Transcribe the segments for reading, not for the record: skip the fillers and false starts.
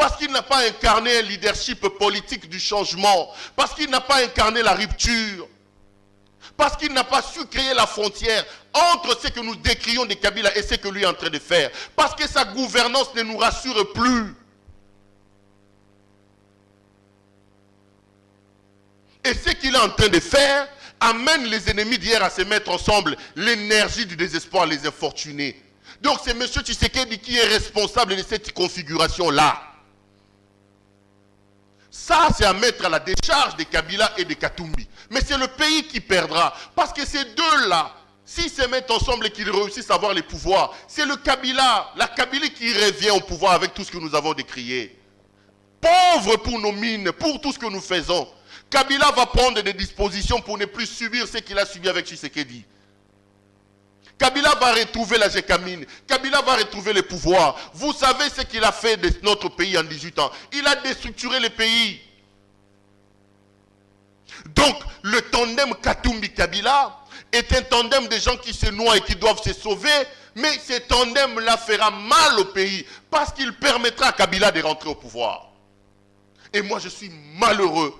parce qu'il n'a pas incarné un leadership politique du changement, parce qu'il n'a pas incarné la rupture, parce qu'il n'a pas su créer la frontière entre ce que nous décrions de Kabila et ce que lui est en train de faire, parce que sa gouvernance ne nous rassure plus. Et ce qu'il est en train de faire amène les ennemis d'hier à se mettre ensemble, l'énergie du désespoir, les infortunés. Donc c'est M. Tshisekedi qui est responsable de cette configuration-là. Ça, c'est à mettre à la décharge de Kabila et de Katumbi. Mais c'est le pays qui perdra. Parce que ces deux-là, s'ils se mettent ensemble et qu'ils réussissent à avoir les pouvoirs, c'est le Kabila, la Kabylie qui revient au pouvoir avec tout ce que nous avons décrié. Pauvre pour nos mines, pour tout ce que nous faisons. Kabila va prendre des dispositions pour ne plus subir ce qu'il a subi avec Tshisekedi. Kabila va retrouver la Gécamine. Kabila va retrouver le pouvoir. Vous savez ce qu'il a fait de notre pays en 18 ans. Il a déstructuré le pays. Donc, le tandem Katumbi-Kabila est un tandem de gens qui se noient et qui doivent se sauver. Mais ce tandem-là fera mal au pays parce qu'il permettra à Kabila de rentrer au pouvoir. Et moi, je suis malheureux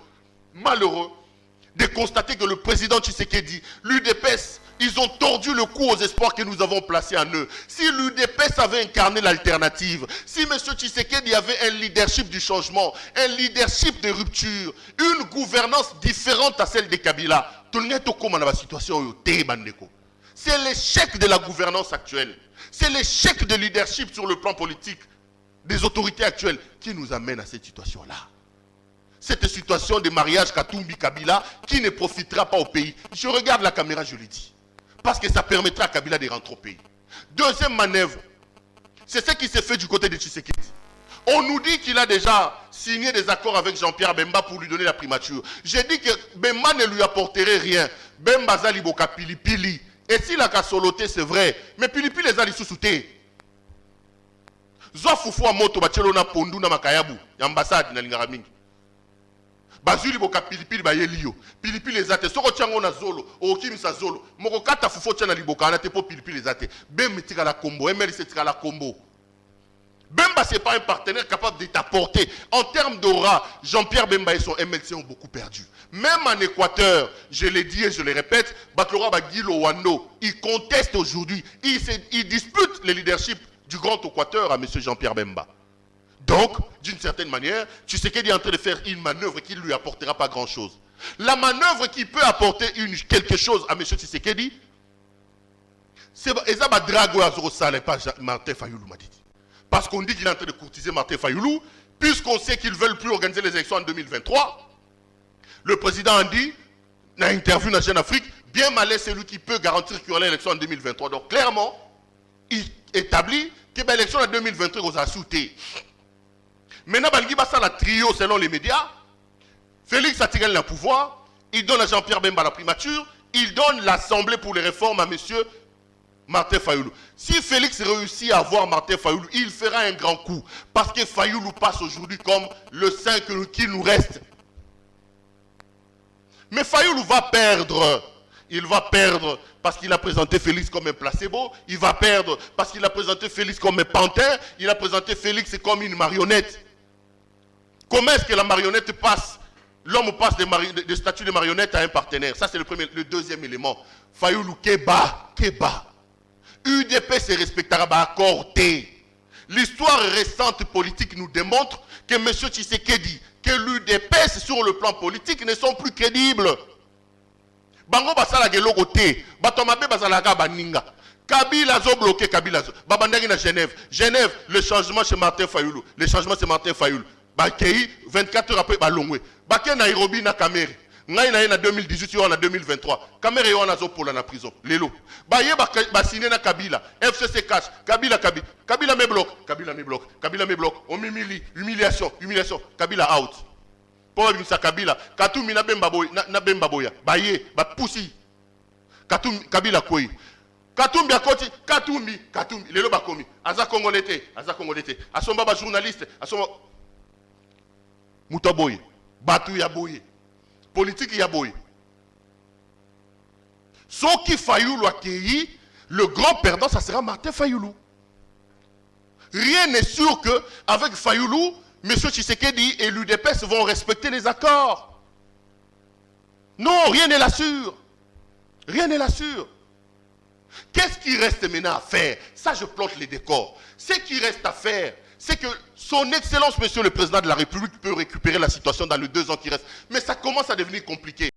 de constater que le président Tshisekedi, l'UDPS, ils ont tordu le cou aux espoirs que nous avons placés en eux. Si l'UDPS avait incarné l'alternative, si M. Tshisekedi avait un leadership du changement, un leadership de rupture, une gouvernance différente à celle de Kabila, c'est l'échec de la gouvernance actuelle. C'est l'échec de leadership sur le plan politique des autorités actuelles qui nous amène à cette situation-là. Cette situation de mariage Katumbi-Kabila qui ne profitera pas au pays. Je regarde la caméra, je le dis. Parce que ça permettra à Kabila de rentrer au pays. Deuxième manœuvre, c'est ce qui s'est fait du côté de Tshisekedi. On nous dit qu'il a déjà signé des accords avec Jean-Pierre Bemba pour lui donner la primature. J'ai dit que Bemba ne lui apporterait rien. Bemba zali boka pilipili. Et s'il a qu'à soloter, c'est vrai. Mais pilipili les a sous-soutés. Zoa fufu a moto bachelo na pondu na makayabu. Ambassade na lingaramingi. Bazuli boka pilipili ba yelio. Pilipili ezate. Soko tiango na zolo. Okimisa zolo. Moko kata fufo tia na liboka. Ana te po pilipili ezate. Bemba tika la combo. MLC tika la combo. Bemba c'est pas un partenaire capable de t'apporter. En termes d'aura, Jean-Pierre Bemba et son MLC ont beaucoup perdu. Même en Équateur, je l'ai dit et je le répète, Batlora Bagilo Wando, il conteste aujourd'hui. Il dispute le leadership du Grand Équateur à M. Jean-Pierre Bemba. Donc, d'une certaine manière, tu sais qu'il est en train de faire une manœuvre qui ne lui apportera pas grand-chose. La manœuvre qui peut apporter quelque chose à M. Tshisekedi, c'est Ezaba Drago Azorosale, pas Martin Fayoulou m'a dit. Parce qu'on dit qu'il est en train de courtiser Martin Fayoulou, puisqu'on sait qu'ils ne veulent plus organiser les élections en 2023. Le président a dit, dans une interview dans Jeune Afrique, bien malin c'est lui qui peut garantir qu'il y aura l'élection en 2023. Donc clairement, il établit que l'élection en 2023 vous a sauté. Maintenant, il va la trio selon les médias. Félix Tshisekedi le pouvoir, il donne à Jean-Pierre Bemba la primature, il donne l'Assemblée pour les réformes à monsieur Martin Fayoulou. Si Félix réussit à avoir Martin Fayoulou, il fera un grand coup. Parce que Fayoulou passe aujourd'hui comme le saint qui nous reste. Mais Fayoulou va perdre. Il va perdre parce qu'il a présenté Félix comme un placebo. Il va perdre parce qu'il a présenté Félix comme un pantin. Il a présenté Félix comme une marionnette. Comment est-ce que la marionnette passe? L'homme passe de statut de marionnette à un partenaire. Ça, c'est le deuxième élément. Fayoulou, Keba. UDP se respectera à Corté. L'histoire récente politique nous démontre que M. Tshisekedi, que l'UDPS sur le plan politique ne sont plus crédibles. Bango basala geloko te, batomabe basala ka baninga. Kabila zo bloqué Kabila zo. Babandaki na Genève. Genève, le changement chez Martin Fayoulou. Le changement c'est Martin Fayoulou. Bakei 24 heures après balongwe. Bakei Nairobi na Kamere. Ngai na na 2018 yo na 2023. Kamere yo na zo pola na prison. Lelo. Baye ba signé na Kabila. FCC cash. Kabila me bloque. Kabila me bloque. On humiliation. Kabila out. Pour ça Kabila. Katumbi na Bemba boya. Baye ba pusi. Kabila koi. Katumbi akoti. Katumbi. Lelo bakomi. Aza Congolais. Asomba ba journaliste. Asomba Mutaboye. Batu ya boye. Politique ya boye. Soki Fayoulou accueilli, le grand perdant, ça sera Martin Fayoulou. Rien n'est sûr que avec Fayoulou, M. Tshisekedi et l'UDPS vont respecter les accords. Non, rien ne l'assure. Rien ne l'assure. Qu'est-ce qui reste maintenant à faire? Ça, je plante les décors. Ce qui reste à faire, c'est que son Excellence, Monsieur le Président de la République, peut récupérer la situation dans les 2 ans qui restent. Mais ça commence à devenir compliqué.